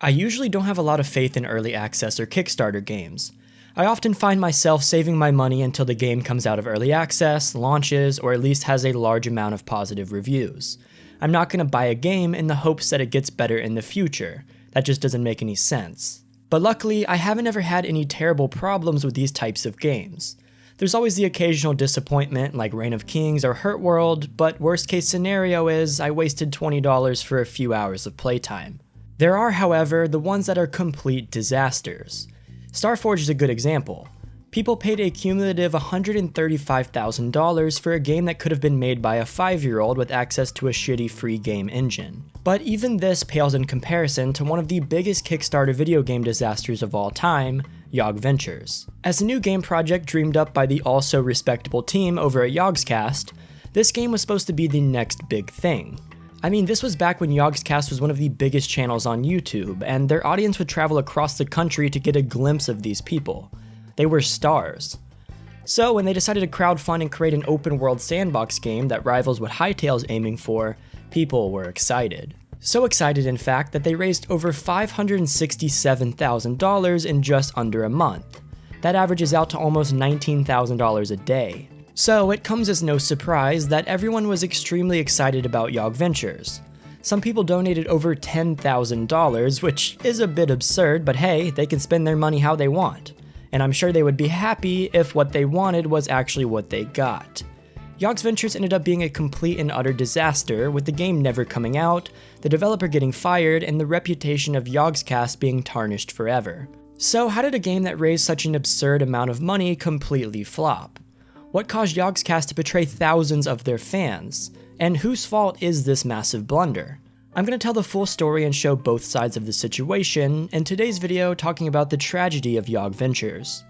I usually don't have a lot of faith in early access or Kickstarter games. I often find myself saving my money until the game comes out of early access, launches, or at least has a large amount of positive reviews. I'm not going to buy a game in the hopes that it gets better in the future. That just doesn't make any sense. But luckily, I haven't ever had any terrible problems with these types of games. There's always the occasional disappointment like Reign of Kings or Hurt World, but worst case scenario is I wasted $20 for a few hours of playtime. There are, however, the ones that are complete disasters. Starforge is a good example. People paid a cumulative $135,000 for a game that could have been made by a 5-year-old with access to a shitty free game engine. But even this pales in comparison to one of the biggest Kickstarter video game disasters of all time, Yogventures. As a new game project dreamed up by the also respectable team over at YOGSCAST, this game was supposed to be the next big thing. I mean, this was back when YOGSCAST was one of the biggest channels on YouTube, and their audience would travel across the country to get a glimpse of these people. They were stars. So when they decided to crowdfund and create an open world sandbox game that rivals what Hytale's aiming for, people were excited. So excited, in fact, that they raised over $567,000 in just under a month. That averages out to almost $19,000 a day. So it comes as no surprise that everyone was extremely excited about Yogventures. Some people donated over $10,000, which is a bit absurd, but hey, they can spend their money how they want. And I'm sure they would be happy if what they wanted was actually what they got. Yogventures ended up being a complete and utter disaster, with the game never coming out, the developer getting fired, and the reputation of YOGSCAST being tarnished forever. So how did a game that raised such an absurd amount of money completely flop? What caused YOGSCAST to betray thousands of their fans? And whose fault is this massive blunder? I'm going to tell the full story and show both sides of the situation in today's video, talking about the tragedy of Yogventures.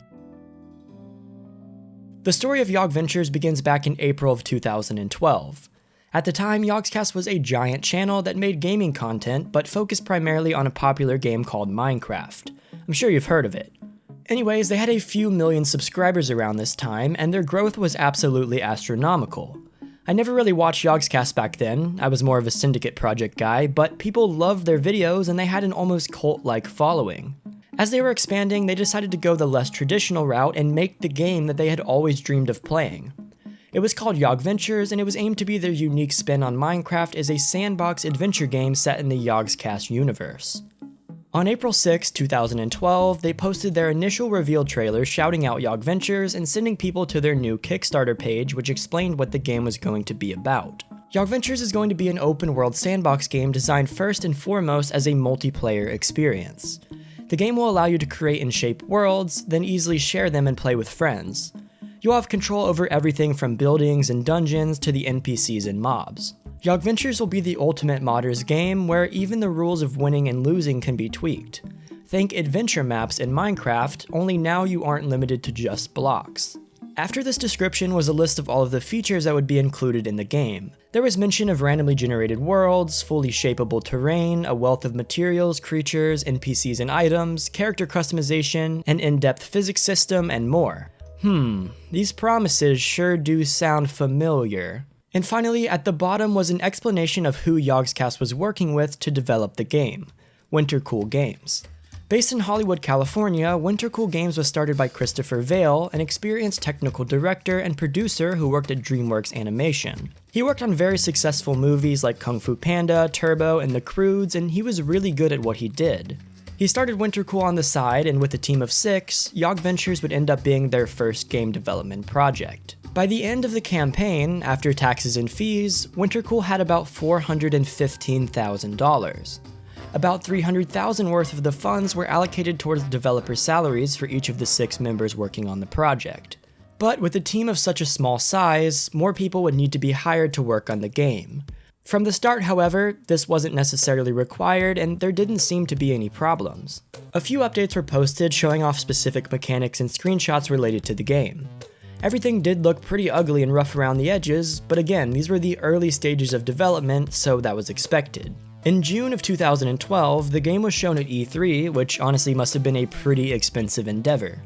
The story of Yogventures begins back in April of 2012. At the time, YOGSCAST was a giant channel that made gaming content, but focused primarily on a popular game called Minecraft. I'm sure you've heard of it. Anyways, they had a few million subscribers around this time, and their growth was absolutely astronomical. I never really watched YOGSCAST back then, I was more of a Syndicate project guy, but people loved their videos and they had an almost cult-like following. As they were expanding, they decided to go the less traditional route and make the game that they had always dreamed of playing. It was called Yogventures, and it was aimed to be their unique spin on Minecraft as a sandbox adventure game set in the YOGSCAST universe. On April 6, 2012, they posted their initial reveal trailer shouting out Yogventures and sending people to their new Kickstarter page, which explained what the game was going to be about. Yogventures is going to be an open world sandbox game designed first and foremost as a multiplayer experience. The game will allow you to create and shape worlds, then easily share them and play with friends. You'll have control over everything from buildings and dungeons to the NPCs and mobs. Yogventures will be the ultimate modders game where even the rules of winning and losing can be tweaked. Think adventure maps in Minecraft, only now you aren't limited to just blocks. After this description was a list of all of the features that would be included in the game. There was mention of randomly generated worlds, fully shapeable terrain, a wealth of materials, creatures, NPCs and items, character customization, an in-depth physics system, and more. These promises sure do sound familiar. And finally, at the bottom was an explanation of who YOGSCAST was working with to develop the game, Wintercool Games. Based in Hollywood, California, Wintercool Games was started by Christopher Vale, an experienced technical director and producer who worked at DreamWorks Animation. He worked on very successful movies like Kung Fu Panda, Turbo, and The Croods, and he was really good at what he did. He started Wintercool on the side, and with a team of 6, Yogventures would end up being their first game development project. By the end of the campaign, after taxes and fees, Wintercool had about $415,000. About $300,000 worth of the funds were allocated towards developer salaries for each of the 6 members working on the project. But with a team of such a small size, more people would need to be hired to work on the game. From the start, however, this wasn't necessarily required, and there didn't seem to be any problems. A few updates were posted showing off specific mechanics and screenshots related to the game. Everything did look pretty ugly and rough around the edges, but again, these were the early stages of development, so that was expected. In June of 2012, the game was shown at E3, which honestly must have been a pretty expensive endeavor.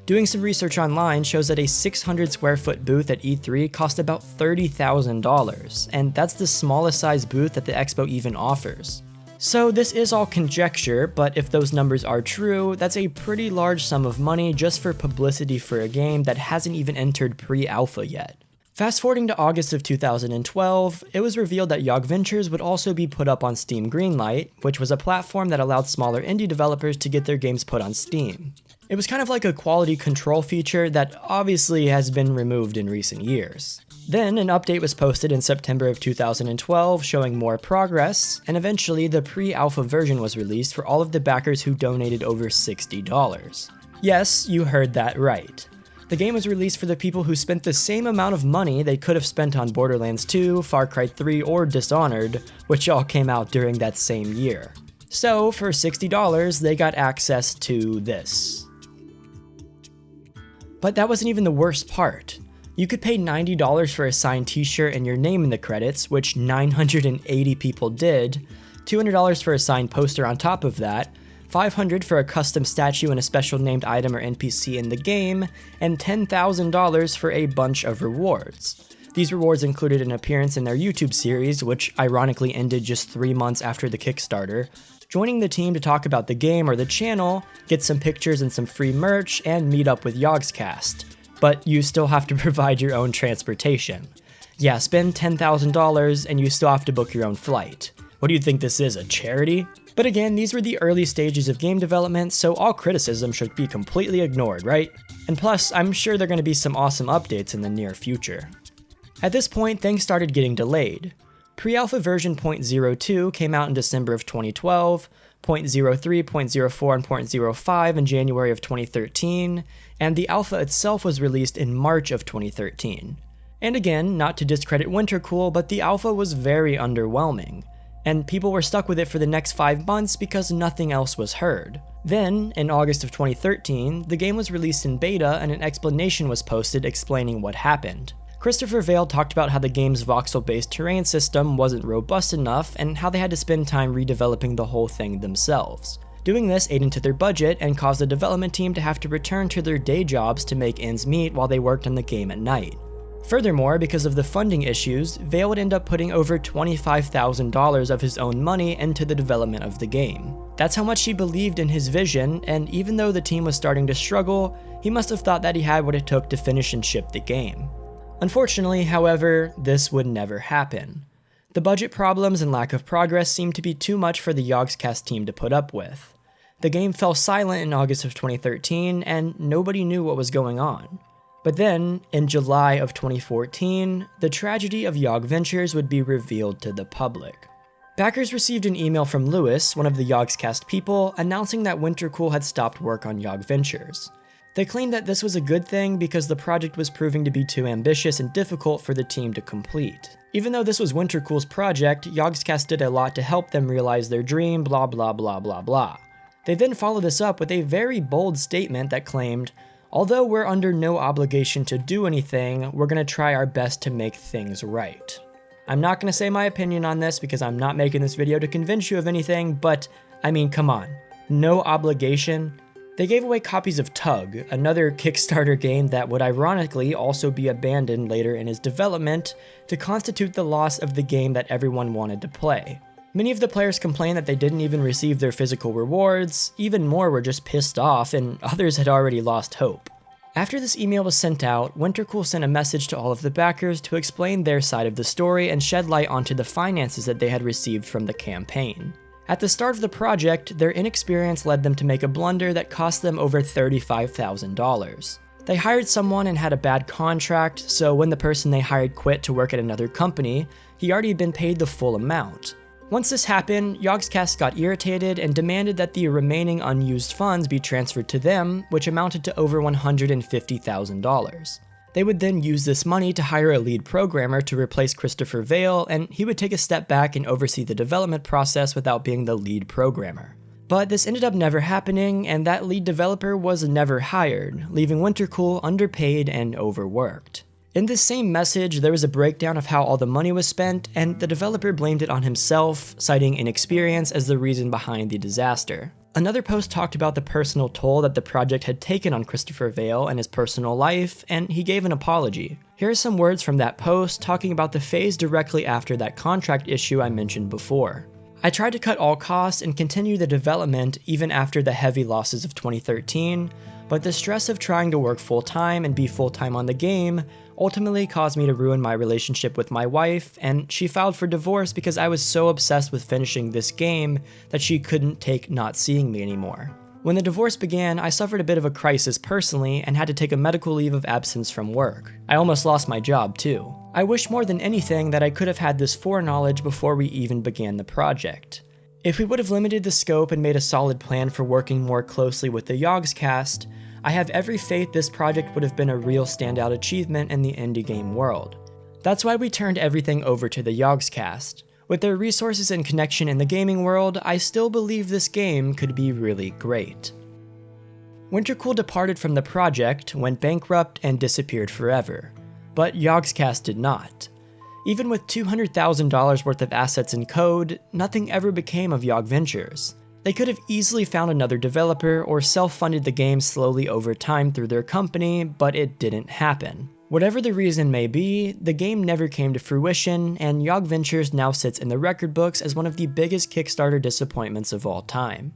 Doing some research online shows that a 600 square foot booth at E3 cost about $30,000, and that's the smallest size booth that the expo even offers. So this is all conjecture, but if those numbers are true, that's a pretty large sum of money just for publicity for a game that hasn't even entered pre-alpha yet. Fast forwarding to August of 2012, it was revealed that Yogventures would also be put up on Steam Greenlight, which was a platform that allowed smaller indie developers to get their games put on Steam. It was kind of like a quality control feature that obviously has been removed in recent years. Then an update was posted in September of 2012 showing more progress, and eventually the pre-alpha version was released for all of the backers who donated over $60. Yes, you heard that right. The game was released for the people who spent the same amount of money they could have spent on Borderlands 2, Far Cry 3, or Dishonored, which all came out during that same year. So for $60, they got access to this. But that wasn't even the worst part. You could pay $90 for a signed t-shirt and your name in the credits, which 980 people did, $200 for a signed poster on top of that, $500 for a custom statue and a special named item or NPC in the game, and $10,000 for a bunch of rewards. These rewards included an appearance in their YouTube series, which ironically ended just 3 months after the Kickstarter, joining the team to talk about the game or the channel, get some pictures and some free merch, and meet up with YOGSCAST. But you still have to provide your own transportation. Yeah, spend $10,000 and you still have to book your own flight. What do you think this is, a charity? But again, these were the early stages of game development, so all criticism should be completely ignored, right? And plus, I'm sure there are going to be some awesome updates in the near future. At this point, things started getting delayed. Pre-alpha version 0.02 came out in December of 2012, 0.03, 0.04, and 0.05 in January of 2013, and the alpha itself was released in March of 2013. And again, not to discredit Wintercool, but the alpha was very underwhelming, and people were stuck with it for the next 5 months because nothing else was heard. Then, in August of 2013, the game was released in beta and an explanation was posted explaining what happened. Christopher Vale talked about how the game's voxel-based terrain system wasn't robust enough and how they had to spend time redeveloping the whole thing themselves. Doing this ate into their budget and caused the development team to have to return to their day jobs to make ends meet while they worked on the game at night. Furthermore, because of the funding issues, Vale would end up putting over $25,000 of his own money into the development of the game. That's how much he believed in his vision, and even though the team was starting to struggle, he must have thought that he had what it took to finish and ship the game. Unfortunately, however, this would never happen. The budget problems and lack of progress seemed to be too much for the YOGSCAST team to put up with. The game fell silent in August of 2013, and nobody knew what was going on. But then, in July of 2014, the tragedy of Yogventures would be revealed to the public. Backers received an email from Lewis, one of the YOGSCAST people, announcing that Wintercool had stopped work on Yogventures. They claimed that this was a good thing because the project was proving to be too ambitious and difficult for the team to complete. Even though this was Wintercool's project, YOGSCAST did a lot to help them realize their dream, blah blah blah blah blah. They then followed this up with a very bold statement that claimed, "Although we're under no obligation to do anything, we're going to try our best to make things right." I'm not going to say my opinion on this because I'm not making this video to convince you of anything, but I mean, come on. No obligation? They gave away copies of Tug, another Kickstarter game that would ironically also be abandoned later in its development to constitute the loss of the game that everyone wanted to play. Many of the players complained that they didn't even receive their physical rewards, even more were just pissed off, and others had already lost hope. After this email was sent out, Wintercool sent a message to all of the backers to explain their side of the story and shed light onto the finances that they had received from the campaign. At the start of the project, their inexperience led them to make a blunder that cost them over $35,000. They hired someone and had a bad contract, so when the person they hired quit to work at another company, he already had been paid the full amount. Once this happened, YOGSCAST got irritated and demanded that the remaining unused funds be transferred to them, which amounted to over $150,000. They would then use this money to hire a lead programmer to replace Christopher Vale, and he would take a step back and oversee the development process without being the lead programmer. But this ended up never happening, and that lead developer was never hired, leaving Wintercool underpaid and overworked. In this same message, there was a breakdown of how all the money was spent, and the developer blamed it on himself, citing inexperience as the reason behind the disaster. Another post talked about the personal toll that the project had taken on Christopher Vale and his personal life, and he gave an apology. Here are some words from that post talking about the phase directly after that contract issue I mentioned before. I tried to cut all costs and continue the development even after the heavy losses of 2013, but the stress of trying to work full-time and be full-time on the game ultimately caused me to ruin my relationship with my wife, and she filed for divorce because I was so obsessed with finishing this game that she couldn't take not seeing me anymore. When the divorce began, I suffered a bit of a crisis personally and had to take a medical leave of absence from work. I almost lost my job too. I wish more than anything that I could have had this foreknowledge before we even began the project. If we would have limited the scope and made a solid plan for working more closely with the YOGSCAST, I have every faith this project would have been a real standout achievement in the indie game world. That's why we turned everything over to the YOGSCAST. With their resources and connection in the gaming world, I still believe this game could be really great. Wintercool departed from the project, went bankrupt, and disappeared forever. But YOGSCAST did not. Even with $200,000 worth of assets and code, nothing ever became of Yogventures. They could have easily found another developer or self-funded the game slowly over time through their company, but it didn't happen. Whatever the reason may be, the game never came to fruition, and Yogventures now sits in the record books as one of the biggest Kickstarter disappointments of all time.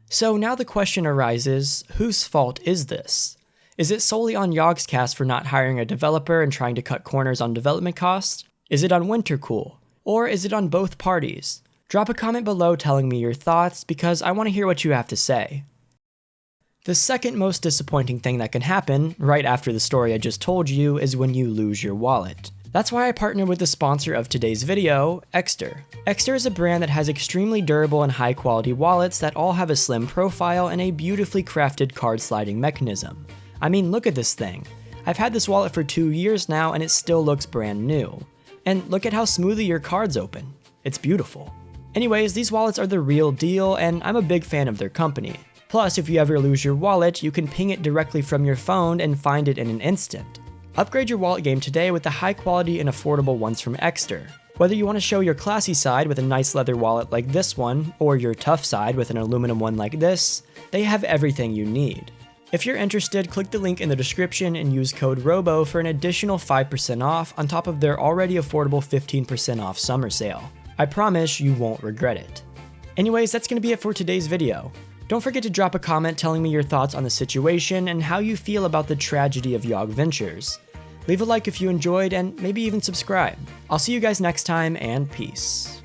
So now the question arises, whose fault is this? Is it solely on YOGSCAST for not hiring a developer and trying to cut corners on development costs? Is it on Wintercool? Or is it on both parties? Drop a comment below telling me your thoughts, because I want to hear what you have to say. The second most disappointing thing that can happen, right after the story I just told you, is when you lose your wallet. That's why I partnered with the sponsor of today's video, Ekster. Ekster is a brand that has extremely durable and high quality wallets that all have a slim profile and a beautifully crafted card sliding mechanism. I mean, look at this thing. I've had this wallet for 2 years now and it still looks brand new. And look at how smoothly your cards open. It's beautiful. Anyways, these wallets are the real deal and I'm a big fan of their company. Plus, if you ever lose your wallet, you can ping it directly from your phone and find it in an instant. Upgrade your wallet game today with the high quality and affordable ones from Ekster. Whether you want to show your classy side with a nice leather wallet like this one, or your tough side with an aluminum one like this, they have everything you need. If you're interested, click the link in the description and use code ROBO for an additional 5% off on top of their already affordable 15% off summer sale. I promise you won't regret it. Anyways, that's going to be it for today's video. Don't forget to drop a comment telling me your thoughts on the situation and how you feel about the tragedy of Yogventures. Leave a like if you enjoyed and maybe even subscribe. I'll see you guys next time and peace.